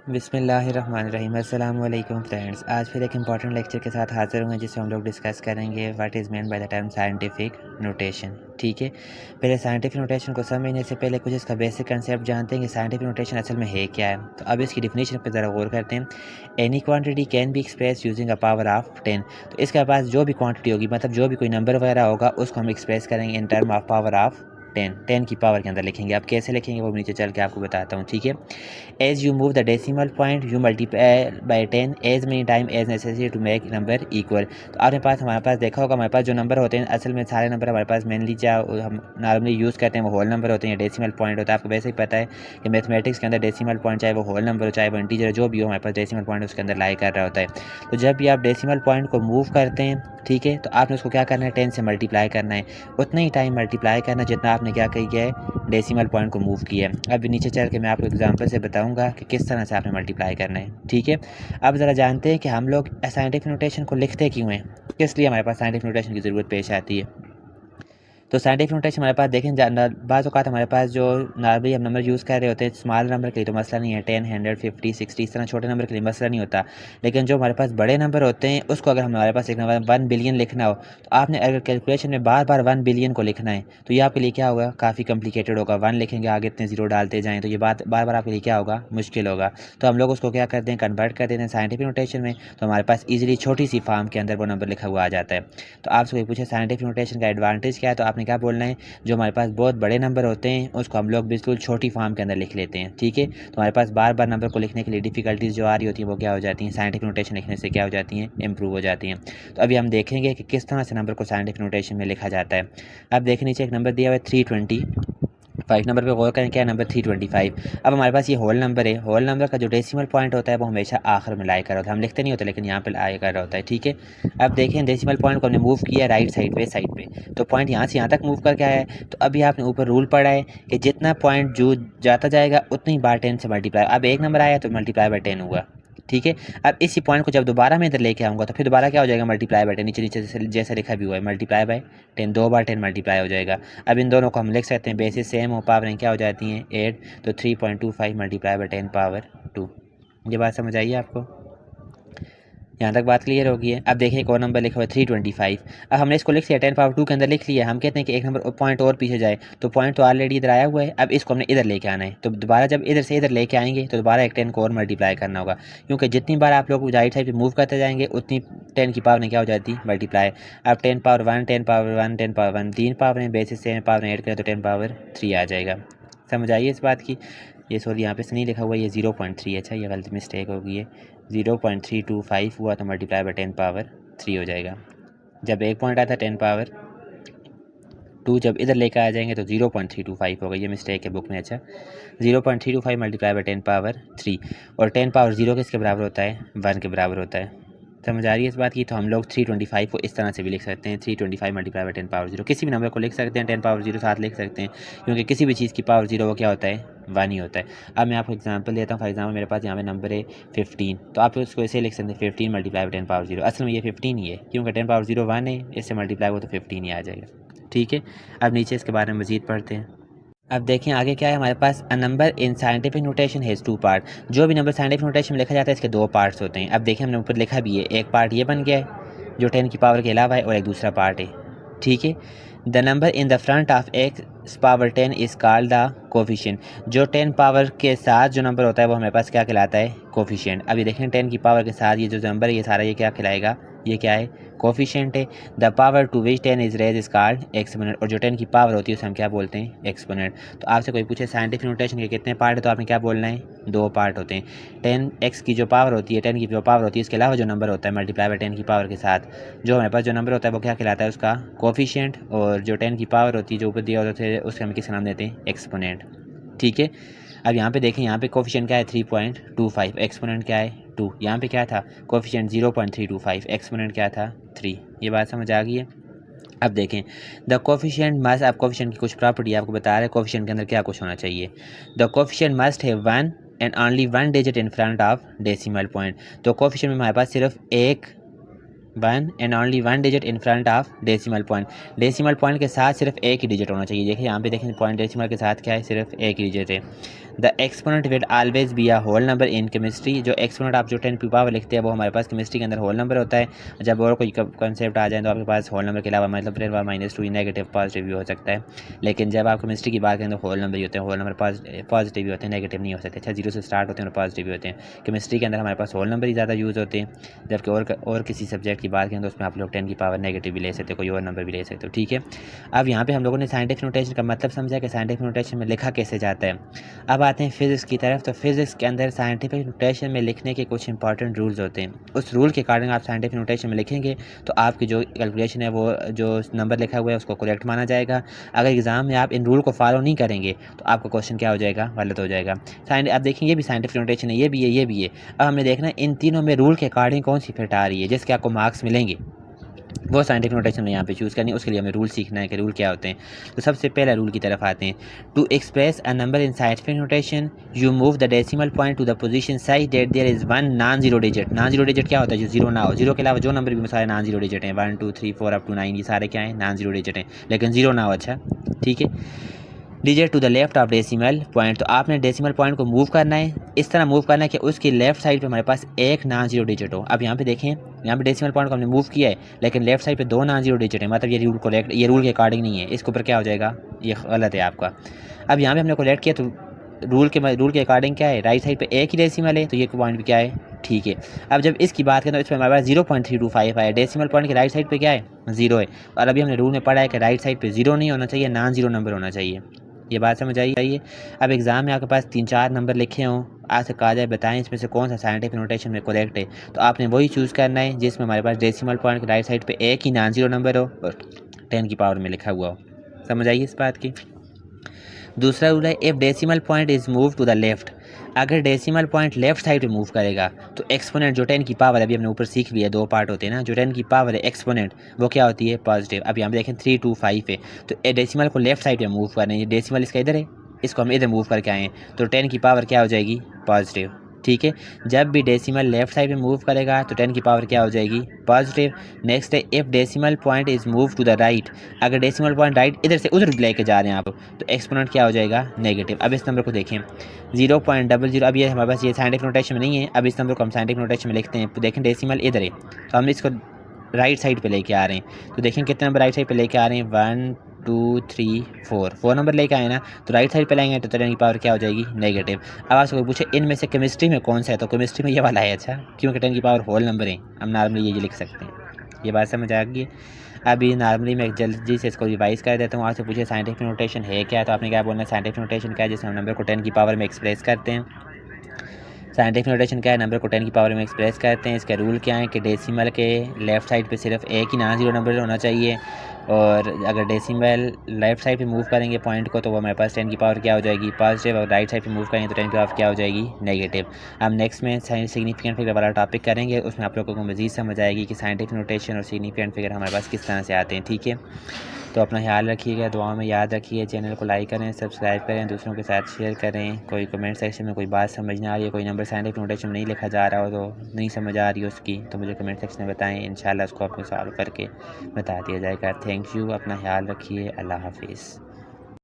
बिस्मिल्लाहिर्रहमानिर्रहीम। अस्सलाम वालेकुम फ्रेंड्स। आज फिर एक इंपॉर्टेंट लेक्चर के साथ हाज़िर हुए जिसमें हम लोग डिस्कस करेंगे what is main by the term scientific notation. ठीक है, पहले साइंटिफिक नोटेशन को समझने से पहले कुछ इसका बेसिक कंसेप्ट जानते हैं कि साइंटिफिक नोटेशन असल में है क्या है। तो अब इसकी डिफिनीशन पर ज़रा गौर करते हैं। Any quantity can be express using a power of 10। तो इसके पास जो भी क्वांटिटी होगी, मतलब जो भी कोई नंबर वगैरह होगा, उसको हम एक्सप्रेस करेंगे in term of power of 10 की पावर के अंदर लिखेंगे। अब कैसे लिखेंगे वो नीचे चल के आपको बताता हूँ। ठीक है, as you move the decimal point you multiply by 10 as many time as necessary to make number equal। तो आपने पास हमारे पास देखा होगा, हमारे पास जो नंबर होते हैं असल में सारे नंबर हमारे पास मेनली चाहे हम नॉर्मली यूज़ करते हैं वो होल नंबर होते हैं, डेसिमल पॉइंट होता है। आपको वैसे ही पता है कि मैथमेटिक्स के अंदर डेसिमल पॉइंट चाहे वो होल नंबर हो चाहे वो इंटीजर जो भी हो, हमारे पास डेसिमल पॉइंट उसके अंदर लाई कर रहा होता है। तो जब भी आप डेसिमल पॉइंट को मूव करते हैं, ठीक है, तो आपने उसको क्या करना है, 10 से मल्टीप्लाई करना है। उतना ही टाइम मल्टीप्लाई करना जितना आपने क्या किया है, डेसिमल पॉइंट को मूव किया है। अब नीचे चल के मैं आपको एग्जांपल से बताऊंगा कि किस तरह से आपने मल्टीप्लाई करना है। ठीक है, अब ज़रा जानते हैं कि हम लोग साइंटिफिक नोटेशन को लिखते क्यों हैं, किस लिए हमारे पास साइंटिफिक नोटेशन की ज़रूरत पेश आती है। तो साइंटिफिक नोटेशन हमारे पास देखें बाज़ औक़ात हमारे पास जो नॉर्मली हम नंबर यूज़ कर रहे होते हैं, स्मॉल नंबर के लिए तो मसला नहीं है, 10, 100, 50, 60 इस तरह छोटे नंबर के लिए मसला नहीं होता। लेकिन जो हमारे पास बड़े नंबर होते हैं उसको अगर हमारे पास एक नंबर 1 बिलियन लिखना हो, तो आपने अगर कैलकुलेशन में बार बार 1 बिलियन को लिखना है तो ये आपके लिए क्या होगा, काफ़ी कॉम्प्लिकेटेड होगा। 1 लिखेंगे आगे इतने ज़ीरो डालते जाएँ तो ये बात बार बार आपके लिए क्या होगा, मुश्किल होगा। तो हम लोग उसको क्या करते हैं, कन्वर्ट कर देते हैं साइंटिफिक नोटेशन में, तो हमारे पास ईजिली छोटी सी फॉर्म के अंदर वो नंबर लिखा हुआ आ जाता है। तो आपसे कोई पूछे साइंटिफिक नोटेशन का एडवांटेज क्या है, तो आपने क्या बोलना है, जो हमारे पास बहुत बड़े नंबर होते हैं उसको हम लोग बिल्कुल छोटी फॉर्म के अंदर लिख लेते हैं। ठीक है, तो हमारे पास बार बार नंबर को लिखने के लिए डिफ़िकल्टीज़ जो आ रही होती हैं वो क्या हो जाती हैं, साइंटिफिक नोटेशन लिखने से क्या हो जाती हैं, इंप्रूव हो जाती हैं। तो अभी हम देखेंगे कि किस तरह से नंबर को साइंटिफिक नोटेशन में लिखा जाता है। अब देखिए नीचे एक नंबर दिया हुआ है 325 नंबर पे गौर करें, क्या है नंबर 325। अब हमारे पास ये होल नंबर है, होल नंबर का जो डेसिमल पॉइंट होता है वो हमेशा आखिर में लाई कर होता है, हम लिखते नहीं होते लेकिन यहाँ पे लाई कर रहा होता है। ठीक है, अब देखें डेसिमल पॉइंट को हमने मूव किया राइट साइड पे, तो पॉइंट यहाँ से यहाँ तक मूव करके आया है। तो अभी आपने ऊपर रूल पढ़ा है कि जितना पॉइंट जो जाता जाएगा उतनी बार 10 से मल्टीप्लाई। अब एक नंबर आया तो मल्टीप्लाई बाय 10 हुआ। ठीक है, अब इसी पॉइंट को जब दोबारा मैं इधर लेके आऊँगा तो फिर दोबारा क्या हो जाएगा, मल्टीप्लाई बाय 10, नीचे नीचे जैसे लिखा भी हुआ है मल्टीप्लाई बाय 10, 2 बार 10 मल्टीप्लाई हो जाएगा। अब इन दोनों को हम लिख सकते हैं, बेसिस सेम हो, पावरें क्या हो जाती हैं 8, तो 3.25 मल्टीप्लाई बाय 10 पावर 2। ये बात समझ आइए आपको, यहाँ तक बात क्लियर होगी है। अब देखिए एक और नंबर लिखा हुआ है 325। अब हमने इसको लिख लिया 10 पावर 2 के अंदर लिख लिया। हम कहते हैं कि एक नंबर पॉइंट और पीछे जाए, तो पॉइंट तो ऑलरेडी इधर आया हुआ है, अब इसको हमने इधर लेके आना है। तो दोबारा जब इधर से इधर लेके आएंगे तो दोबारा एक 10 को और मल्टीप्लाई करना होगा, क्योंकि जितनी बार आप लोग राइट साइड पर मूव करते जाएंगे उतनी 10 की पावर में क्या हो जाती है, मल्टीप्लाई। अब 10 power 1, 10 power 1, 10 power 1, 3 power basis से पावर ऐड करें तो 10 पावर 3 आ जाएगा। समझ आइए इस बात की। ये सॉरी यहाँ पे से नहीं लिखा हुआ, ये 0.3, अच्छा ये गलती मिस्टेक हो गई है, 0.325 हुआ तो मल्टीप्लाई बाय 10 पावर 3 हो जाएगा। जब एक पॉइंट आता है 10 पावर 2 जब इधर लेकर आ जाएंगे तो 0.325 होगा, ये मिस्टेक है बुक में। अच्छा 0.325 मल्टीप्लाई बाय 10 पावर 3, और 10 पावर 0 किसके बराबर होता है, 1 के बराबर होता है। समझ आ रही है इस बात की। तो हम लोग 325 को इस तरह से भी लिख सकते हैं, 325 मल्टीप्लाई बाय 10 पावर 0, किसी भी नंबर को लिख सकते हैं 10 पावर 0 साथ लिख सकते हैं, क्योंकि किसी भी चीज़ की पावर 0 वो क्या होता है, 1 ही होता है। अब मैं आपको एग्जांपल देता हूँ। फॉर एग्जांपल मेरे पास यहाँ पे नंबर है 15, तो आप उसको ऐसे लिख सकते हैं 15 मल्टीप्लाई बाय 10 पावर 0। असल में ये 15 ही है, क्योंकि 10 पावर 0 1 है, इससे मल्टीप्लाई हो तो 15 ही आ जाएगा। ठीक है, अब नीचे इसके बारे में मज़ीद पढ़ते हैं। अब देखें आगे क्या है हमारे पास, a number in scientific notation has 2 part. जो भी नंबर साइंटिफिक नोटेशन में लिखा जाता है इसके 2 पार्ट्स होते हैं। अब देखें हमने ऊपर लिखा भी है, एक पार्ट ये बन गया है जो 10 की पावर के अलावा है, और एक दूसरा पार्ट है। ठीक है, the number in the front of x power 10 is called the coefficient. जो 10 पावर के साथ जो नंबर होता है वो हमारे पास क्या कहलाता है, कोफिशिएंट। अभी देखें 10 की पावर के साथ ये जो नंबर है ये सारा ये क्या कहलाएगा, ये क्या है, कोफिशिएंट है। The power to which 10 is raise is called exponent, और जो 10 की पावर होती है उसे हम क्या बोलते हैं, एक्सपोनेंट। तो आपसे कोई पूछे साइंटिफिक नोटेशन के कितने पार्ट है, तो आपने क्या बोलना है, 2 पार्ट होते हैं। 10x की जो पावर होती है, 10 की जो पावर होती है, इसके अलावा जो नंबर होता है मल्टीप्लाई बाय 10 की पावर के साथ जो हमारे पास जो नंबर होता है वो क्या कहलाता है, उसका कोफिशिएंट। और जो 10 की पावर होती है जो ऊपर दिया होता है उसके हम किस नाम देते हैं, एक्सपोनेंट। ठीक है, अब यहाँ पे देखें, यहाँ पे कोफिशिएंट क्या है 3.25, एक्सपोनेंट क्या है 2। यहाँ पे क्या था, कोफिशिएंट 0.325, एक्सपोनेंट क्या था 3। ये बात समझ आ गई है। अब देखें द कोफिशिएंट मस्ट, अब कोफिशिएंट की कुछ प्रॉपर्टी आपको बता रहे हैं कोफिशिएंट के अंदर क्या कुछ होना चाहिए। The coefficient must have 1 and only 1 digit in front of decimal point. तो कोफिशिएंट में हमारे पास सिर्फ एक one and only one digit in front of decimal point. Decimal point के साथ सिर्फ एक ही डिजिट होना चाहिए। देखिए यहाँ पे देखें पॉइंट डेसिमल के साथ क्या है, सिर्फ एक ही डिजिट है। The exponent will always be a whole number in chemistry. जो एक्सपोनेंट आप जो 10 की पावर लिखते हैं वो हमारे पास केमिस्ट्री के अंदर होल नंबर होता है। जब और कोई कंसेप्ट आ जाए तो आपके पास होल नंबर के अलावा मतलब -2 नेगेटिव पॉजिटिव भी हो सकता है। लेकिन जब आप केमिस्ट्री की बात करें तो होल नंबर ही होते हैं, होल नंबर पॉजिटिव भी होते हैं, नेगेटिव नहीं हो सकते। अच्छा, 0 से स्टार्ट होते हैं और पॉजिटिव भी होते हैं। केमिस्ट्री के अंदर हमारे पास होल नंबर ही ज़्यादा यूज़ होते हैं। जबकि और किसी सब्जेक्ट की बात करें तो उसमें आप लोग 10 की पावर नेगेटिव भी ले सकते हो, कोई और नंबर भी ले सकते हो। ठीक है, अब यहाँ पे हम लोगों ने साइंटिफिक नोटेशन का मतलब समझा कि साइंटिफिक नोटेशन में लिखा कैसे जाता है। अब आते हैं फिज़िक्स की तरफ। तो फिज़िक्स के अंदर साइंटिफिक नोटेशन में लिखने के कुछ इंपॉर्टेंट रूल्स होते हैं। उस रूल के कारण आप साइंटिफिक नोटेशन में लिखेंगे तो आपकी जो कैलकुलेशन है, वो जो नंबर लिखा हुआ है उसको करेक्ट माना जाएगा। अगर एग्ज़ाम में आप इन रूल को फॉलो नहीं करेंगे तो आपका क्वेश्चन क्या हो जाएगा, गलत हो जाएगा। आप देखेंगे ये भी साइंटिफिक नोटेशन है, ये भी है, ये भी है। अब हमें देखना है इन तीनों में रूल के अकॉर्डिंग कौन सी फिट आ रही है, जिसके आपको मार्क्स मिलेंगे, वो साइंटिफिक नोटेशन में यहाँ पे चूज़ करनी है। उसके लिए हमें रूल सीखना है कि रूल क्या होते हैं। तो सबसे पहला रूल की तरफ आते हैं। To express a number in scientific notation you move the decimal point to the position such that there is one non zero digit. Non zero digit क्या होता है, जो जीरो ना हो। जीरो के अलावा जो नंबर भी सारे नॉन जीरो डिजिट हैं, 1 2 3 4 अप टू 9, ये सारे क्या हैं, नॉन जीरो डिजिट हैं, लेकिन जीरो ना हो। अच्छा ठीक है, digit to the left of decimal point. तो आपने डेसिमल पॉइंट को मूव करना है, इस तरह मूव करना है कि उसकी लेफ्ट साइड पे हमारे पास एक नॉन जीरो डिजिट हो। अब यहाँ पे देखें, यहाँ पे डेसिमल पॉइंट को हमने मूव किया है, लेकिन लेफ्ट साइड पे दो नॉन जीरो डिजिट है, मतलब ये रूल करेक्ट, ये रूल के अकॉर्डिंग नहीं है। इसके ऊपर क्या हो जाएगा, ये गलत है आपका। अब यहाँ पे हमने करेक्ट किया तो रूल के अकॉर्डिंग क्या है, राइट साइड पे एक ही डेसिमल है, तो ये पॉइंट भी क्या है, ठीक है। अब जब इसकी बात करें तो इस पर हमारे पास 0.325 है। डेसिमल पॉइंट के राइट साइड पे क्या है, जीरो है। और अभी हमने रूल में पढ़ा है कि राइट साइड पे जीरो नहीं होना चाहिए, नॉन जीरो नंबर होना चाहिए। ये बात समझ आई। अब एग्ज़ाम में आपके पास 3-4 नंबर लिखे हों, आपसे कहा जाए बताएं इसमें से कौन सा साइंटिफिक नोटेशन में करेक्ट है, तो आपने वही चूज़ करना है जिसमें हमारे पास डेसिमल पॉइंट के राइट साइड पे एक ही नॉन जीरो नंबर हो और 10 की पावर में लिखा हुआ हो। समझ आई इस बात की। दूसरा रूल है, if decimal point is move to the left. अगर डेसिमल पॉइंट लेफ्ट साइड पे मूव करेगा तो एक्सपोनेंट जो 10 की पावर, अभी हमने ऊपर सीख लिया, दो पार्ट होते हैं ना, जो 10 की पावर है एक्सपोनेंट, वो क्या होती है, पॉजिटिव। अब यहाँ पे देखें 3 2 5 है, तो डेसिमल को लेफ्ट साइड पे मूव करना है। डेसिमल इसका इधर है, इसको हम इधर मूव करके आए हैं, तो 10 की पावर क्या हो जाएगी, पॉजिटिव। ठीक है, जब भी डेसिमल लेफ्ट साइड पे मूव करेगा तो 10 की पावर क्या हो जाएगी, पॉजिटिव। नेक्स्ट है, if decimal point is move to the right. अगर डेसिमल पॉइंट राइट इधर से उधर लेके जा रहे हैं आप, तो एक्सपोनेंट क्या हो जाएगा, नेगेटिव। अब इस नंबर को देखें 0.00, अब ये हमारे पास ये साइंटिफिक नोटेशन में नहीं है। अब इस नंबर को हम साइंटिफिक नोटेशन में लिखते हैं, तो देखें डेसिमल इधर है, तो हम इसको राइट साइड पे लेके आ रहे हैं। तो देखें कितने नंबर राइट साइड पे लेके आ रहे हैं, 1 2 3 4 नंबर लेके आए ना, तो राइट साइड पे लाएंगे तो 10 की पावर क्या हो जाएगी, नेगेटिव। अब आपसे कोई पूछे इनमें से केमिस्ट्री में कौन सा है, तो केमिस्ट्री में ये वाला है। अच्छा, क्योंकि 10 की पावर होल नंबर है, हम नॉर्मली ये लिख सकते हैं। ये बात समझ आ गई। अभी नॉर्मली मैं जल्दी से इसको रिवाइज कर देता हूँ। आपसे पूछे साइंटिफिक नोटेशन है क्या, तो आपने क्या बोलना है, साइंटिफिक नोटेशन क्या है, जिसमें हम नंबर को 10 की पावर में एक्सप्रेस करते हैं। साइंटिफिक नोटेशन क्या है, नंबर को 10 की पावर में एक्सप्रेस करते हैं। इसके रूल क्या है कि डेसिमल के लेफ़्ट साइड पे सिर्फ एक ही नॉन जीरो नंबर होना चाहिए, और अगर डेसिमल लेफ़्ट साइड पे मूव करेंगे पॉइंट को, तो वो हमारे पास 10 की पावर क्या हो जाएगी, पॉजिटिव। और राइट साइड पे मूव करेंगे तो 10 की पावर क्या हो जाएगी, नेगेटिव। अब नेक्स्ट में सिग्निफिकेंट फिगर वाला टॉपिक करेंगे, उसमें आप लोगों को मज़ीद समझ आएगी कि साइंटिफिक नोटेशन और सिग्निफिकेंट फिगर हमारे पास किस तरह से आते हैं। ठीक है, तो अपना ख्याल रखिएगा, दुआ में याद रखिए। चैनल को लाइक करें, सब्सक्राइब करें, दूसरों के साथ शेयर करें। कोई कमेंट सेक्शन में कोई बात समझ ना आ रही है, कोई नंबर साइंटिफिक नोटेशन में नहीं लिखा जा रहा हो, तो नहीं समझ आ रही है उसकी, तो मुझे कमेंट सेक्शन में बताएं, इंशाल्लाह उसको आपको सॉल्व करके बता दिया जाएगा। थैंक यू, अपना ख्याल रखिए, अल्लाह हाफिज़।